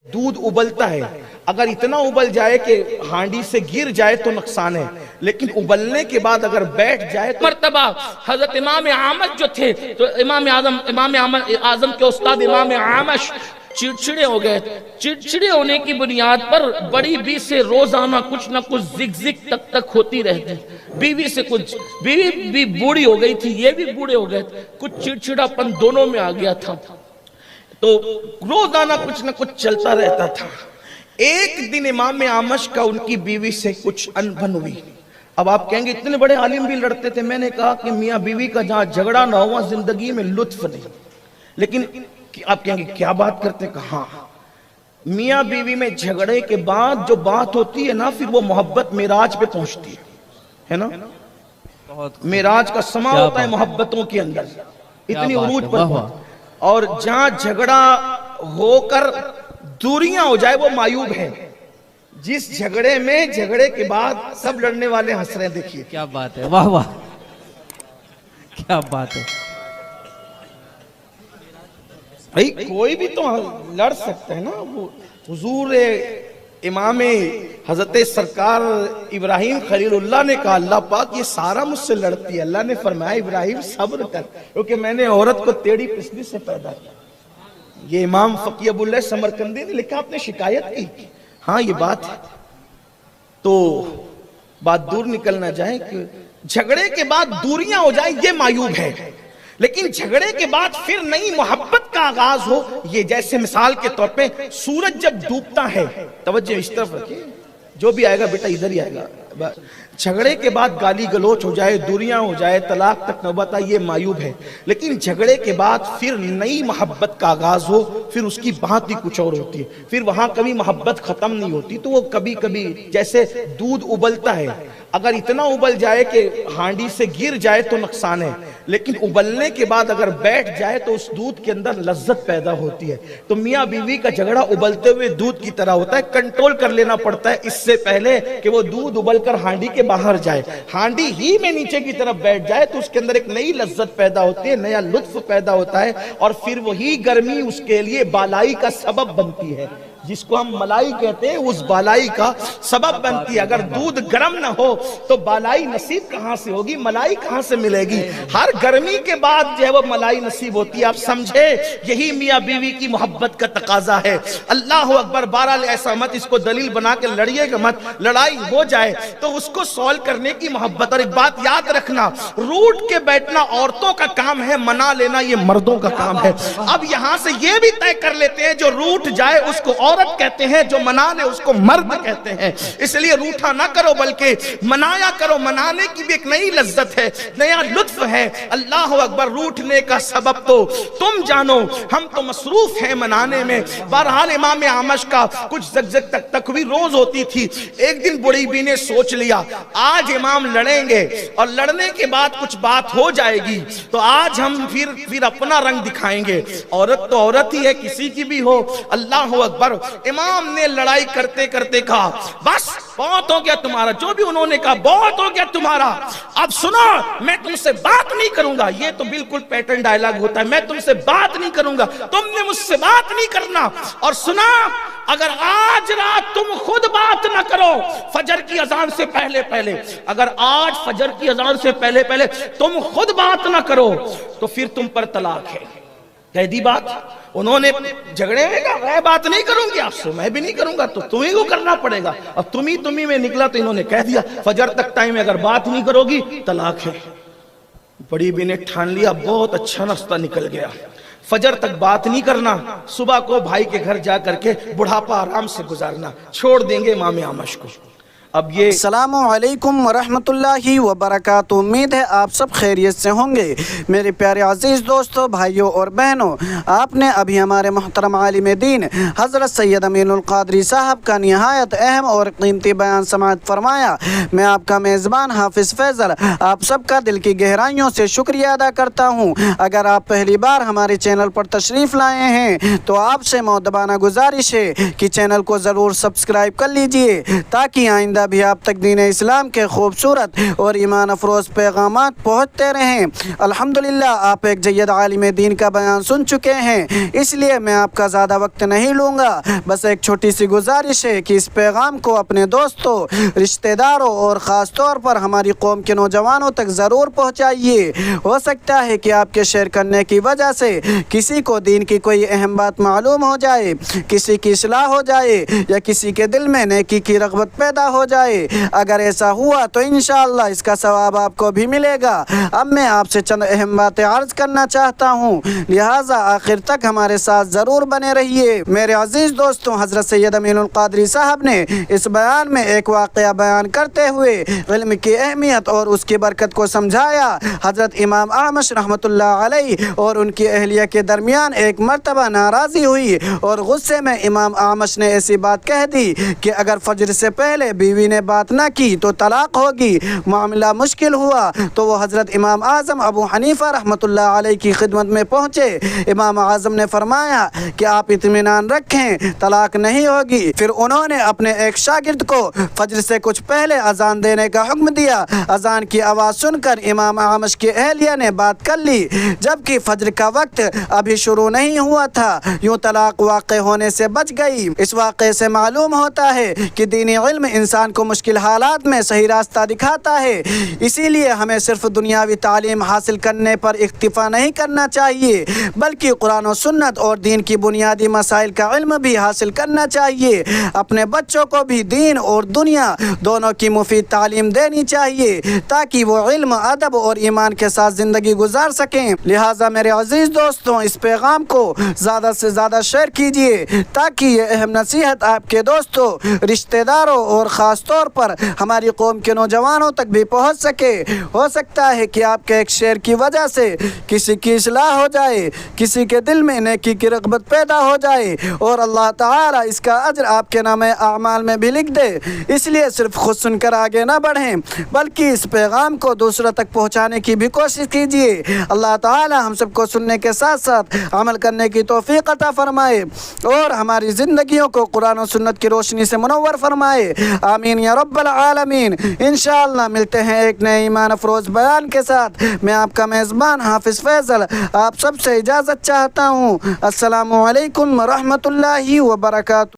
دودھ ابلتا ہے، اگر اتنا ابل جائے کہ ہانڈی سے گر جائے تو نقصان ہے، لیکن ابلنے کے بعد اگر بیٹھ جائے تو مرتبہ حضرت امام اعمش جو تھے تو امام اعظم کے استاد امام اعمش چڑچڑے ہو گئے. چڑچڑے ہونے کی بنیاد پر بڑی بیوی سے روزانہ کچھ نہ کچھ زگ زگ تک تک ہوتی رہتی. بیوی سے کچھ، بیوی بھی بوڑھی ہو گئی تھی، یہ بھی بوڑھے ہو گئے تھے، کچھ چڑچڑا پن دونوں میں آ گیا تھا، تو روزانہ کچھ نہ کچھ چلتا رہتا تھا. ایک دن امام اعمش کا ان کی بیوی سے کچھ انبن ہوئی. اب آپ کہیں گے اتنے بڑے عالم بھی لڑتے تھے. میں نے کہا کہ میاں بیوی کا جہاں جھگڑا نہ ہوا زندگی میں لطف نہیں. لیکن آپ کہیں گے کیا بات کرتے ہیں؟ کہاں میاں بیوی میں جھگڑے کے بعد جو بات ہوتی ہے نا، پھر وہ محبت معراج پہ پہنچتی ہے نا. معراج کا سما ہوتا ہے محبتوں کے اندر، اتنی عروج پر. اور جہاں جھگڑا ہو کر دوریاں ہو جائے وہ معیوب ہے. جس جھگڑے میں جھگڑے کے بعد سب لڑنے والے ہنس رہے ہیں، دیکھیے کیا بات ہے، واہ واہ کیا بات ہے. بھئی کوئی بھی تو لڑ سکتا ہے نا. وہ حضور امام حضرت سرکار ابراہیم خلیل اللہ نے کہا اللہ پاک یہ سارا مجھ سے لڑتی ہے. اللہ نے فرمایا ابراہیم صبر کر، کیونکہ میں نے عورت کو ٹیڑھی پسلی سے پیدا کیا. یہ امام فقی ابو اللہ سمرقندی نے لکھا، آپ نے شکایت کی. ہاں یہ بات ہے، تو بات دور نکل نہ جائے کہ جھگڑے کے بعد دوریاں ہو جائیں یہ معیوب ہے، لیکن جھگڑے کے بعد پھر نئی محبت کا آغاز ہو. یہ جیسے مثال کے طور پہ سورج جب ڈوبتا ہے، توجہ اس طرف رکھیں، جو بھی آئے گا بیٹا ادھر ہی آئے گا. جھگڑے کے بعد گالی گلوچ ہو جائے، دوریاں ہو جائے، طلاق تک نوبت آئے، یہ معیوب ہے. لیکن جھگڑے کے بعد پھر نئی محبت کا آغاز ہو، پھر اس کی بات ہی کچھ اور ہوتی ہے. پھر وہاں کبھی محبت ختم نہیں ہوتی. تو وہ کبھی کبھی جیسے دودھ ابلتا ہے، اگر اتنا ابل جائے کہ ہانڈی سے گر جائے تو نقصان ہے، لیکن ابلنے کے بعد اگر بیٹھ جائے تو اس دودھ کے اندر لذت پیدا ہوتی ہے. تو میاں بیوی کا جھگڑا ابلتے ہوئے دودھ کی طرح ہوتا ہے. کنٹرول کر لینا پڑتا ہے اس سے پہلے کہ وہ دودھ ابل کر ہانڈی کے باہر جائے. ہانڈی ہی میں نیچے کی طرف بیٹھ جائے تو اس کے اندر ایک نئی لذت پیدا ہوتی ہے، نیا لطف پیدا ہوتا ہے، اور پھر وہی گرمی اس کے لیے بالائی کا سبب بنتی ہے. جس کو ہم ملائی کہتے ہیں اس بالائی کا سبب بنتی ہے. اگر دودھ گرم نہ ہو تو بالائی نصیب کہاں سے ہوگی، ملائی کہاں سے ملے گی؟ ہر گرمی کے بعد جو ہے وہ ملائی نصیب ہوتی ہے. آپ سمجھے یہی میاں بیوی کی محبت کا تقاضا ہے. اللہ اکبر. بہرحال ایسا مت اس کو دلیل بنا کے لڑیے گا مت. لڑائی ہو جائے تو اس کو سولو کرنے کی محبت. اور ایک بات یاد رکھنا، روٹ کے بیٹھنا عورتوں کا کام ہے، منا لینا یہ مردوں کا کام ہے. اب یہاں سے یہ بھی طے کر لیتے ہیں جو روٹ جائے اس کو عورت کہتے ہیں، جو منا لے اس کو مرد کہتے ہیں. اس لیے روٹھا نہ کرو بلکہ منایا کرو. منانے کی بھی ایک نئی لذت ہے، نیا لطف ہے. اللہ اکبر. روٹھنے کا سبب تو تم جانو، ہم تو مصروف ہیں منانے میں. بہرحال امام اعمش کا کچھ زگزگ تک تکوی روز ہوتی تھی. ایک دن بڑی بی نے سوچ لیا آج امام لڑیں گے اور لڑنے کے بعد کچھ بات ہو جائے گی تو آج ہم پھر اپنا رنگ دکھائیں گے. عورت تو عورت ہی ہے، کسی کی بھی ہو. اللہ اکبر. امام نے لڑائی کرتے کرتے کہا بس بہت ہو گیا تمہارا. جو بھی انہوں نے کہا بہت ہو گیا تمہارا. اب سنو، میں تم سے بات نہیں کروں گا. یہ تو بالکل پیٹرن ڈائلاگ ہوتا ہے، میں تم سے بات نہیں کروں گا، تم نے مجھ سے بات نہیں کرنا. اور سنا، اگر آج رات تم خود بات نہ کرو فجر کی اذان سے پہلے پہلے، اگر آج فجر کی اذان سے پہلے پہلے تم خود بات نہ کرو تو پھر تم پر طلاق ہے. کہہ دی بات. انہوں نے جھگڑے میں کہا میں بات نہیں کروں گی آپ سے، میں بھی نہیں کروں گا، تو تمہیں کو کرنا پڑے گا. اب تمہیں میں نکلا تو انہوں نے کہہ دیا فجر تک ٹائم ہے، اگر بات نہیں کرو گی طلاق ہے. بڑی بی نے ٹھان لیا بہت اچھا راستہ نکل گیا. فجر تک بات نہیں کرنا، صبح کو بھائی کے گھر جا کر کے بڑھاپا آرام سے گزارنا. چھوڑ دیں گے امام اعمش کو. اب یہ السلام علیکم ورحمۃ اللہ وبرکاتہ. امید ہے آپ سب خیریت سے ہوں گے. میرے پیارے عزیز دوستوں، بھائیوں اور بہنوں، آپ نے ابھی ہمارے محترم عالم دین حضرت سید امین القادری صاحب کا نہایت اہم اور قیمتی بیان سماعت فرمایا. میں آپ کا میزبان حافظ فیضل آپ سب کا دل کی گہرائیوں سے شکریہ ادا کرتا ہوں. اگر آپ پہلی بار ہمارے چینل پر تشریف لائے ہیں تو آپ سے مؤدبانہ گزارش ہے کہ چینل کو ضرور سبسکرائب کر لیجئے تاکہ آئندہ آئندہ بھی آپ تک دین اسلام کے خوبصورت اور ایمان افروز پیغامات پہنچتے رہیں۔ الحمدللہ آپ ایک جید عالم دین کا بیان سن چکے ہیں، اس لیے میں آپ کا زیادہ وقت نہیں لوں گا۔ بس ایک چھوٹی سی گزارش ہے کہ اس پیغام کو اپنے دوستوں، رشتہ داروں اور خاص طور پر ہماری قوم کے نوجوانوں تک ضرور پہنچائیے۔ ہو سکتا ہے کہ آپ کے شیئر کرنے کی وجہ سے کسی کو دین کی کوئی اہم بات معلوم ہو جائے، کسی کی اصلاح ہو جائے یا کسی کے دل میں نیکی کی رغبت پیدا ہو جائے۔ اگر ایسا ہوا تو انشاءاللہ اس کا ثواب آپ کو بھی ملے گا۔ اب میں آپ سے چند اہم باتیں عرض کرنا چاہتا ہوں، لہٰذا آخر تک ہمارے ساتھ ضرور بنے رہیے۔ میرے عزیز دوستوں، حضرت سید امین القادری صاحب نے اس بیان میں ایک واقعہ بیان کرتے ہوئے علم کی اہمیت اور اس کی برکت کو سمجھایا۔ حضرت امام اعمش رحمۃ اللہ علیہ اور ان کی اہلیہ کے درمیان ایک مرتبہ ناراضی ہوئی اور غصے میں امام اعمش نے ایسی بات کہہ دی کہ اگر فجر سے پہلے بیوی نے بات نہ کی تو طلاق ہوگی۔ معاملہ مشکل ہوا تو وہ حضرت امام اعظم ابو حنیفہ رحمۃ اللہ علیہ کی خدمت میں پہنچے۔ امام اعظم نے فرمایا کہ آپ اطمینان رکھیں، طلاق نہیں ہوگی۔ پھر انہوں نے اپنے ایک شاگرد کو فجر سے کچھ پہلے اذان دینے کا حکم دیا۔ اذان کی آواز سن کر امام اعمش کی اہلیہ نے بات کر لی، جبکہ فجر کا وقت ابھی شروع نہیں ہوا تھا۔ یوں طلاق واقع ہونے سے بچ گئی۔ اس واقعے سے معلوم ہوتا ہے کہ دینی علم انسان کو مشکل حالات میں صحیح راستہ دکھاتا ہے۔ اسی لیے ہمیں صرف دنیاوی تعلیم حاصل کرنے پر اکتفا نہیں کرنا چاہیے، بلکہ قرآن و سنت اور دین کی بنیادی مسائل کا علم بھی حاصل کرنا چاہیے۔ اپنے بچوں کو بھی دین اور دنیا دونوں کی مفید تعلیم دینی چاہیے تاکہ وہ علم، ادب اور ایمان کے ساتھ زندگی گزار سکیں۔ لہٰذا میرے عزیز دوستوں، اس پیغام کو زیادہ سے زیادہ شیئر کیجیے تاکہ یہ اہم نصیحت آپ کے دوستوں، رشتہ داروں اور خاص طور پر ہماری قوم کے نوجوانوں تک بھی پہنچ سکے۔ ہو سکتا ہے کہ آپ کے ایک شیئر کی وجہ سے کسی کی اصلاح ہو جائے، کسی کے دل میں نیکی کی رغبت پیدا ہو جائے اور اللہ تعالیٰ اس کا اجر آپ کے نام اعمال میں بھی لکھ دے۔ اس لیے صرف خود سن کر آگے نہ بڑھیں بلکہ اس پیغام کو دوسروں تک پہنچانے کی بھی کوشش کیجیے۔ اللہ تعالیٰ ہم سب کو سننے کے ساتھ ساتھ عمل کرنے کی توفیق عطا فرمائے اور ہماری زندگیوں کو قرآن و سنت کی روشنی سے منور فرمائے۔ آمین یا رب العالمین۔ انشاءاللہ ملتے ہیں ایک نئے ایمان افروز بیان کے ساتھ۔ میں آپ کا میزبان حافظ فیصل آپ سب سے اجازت چاہتا ہوں۔ السلام علیکم ورحمۃ اللہ وبرکاتہ۔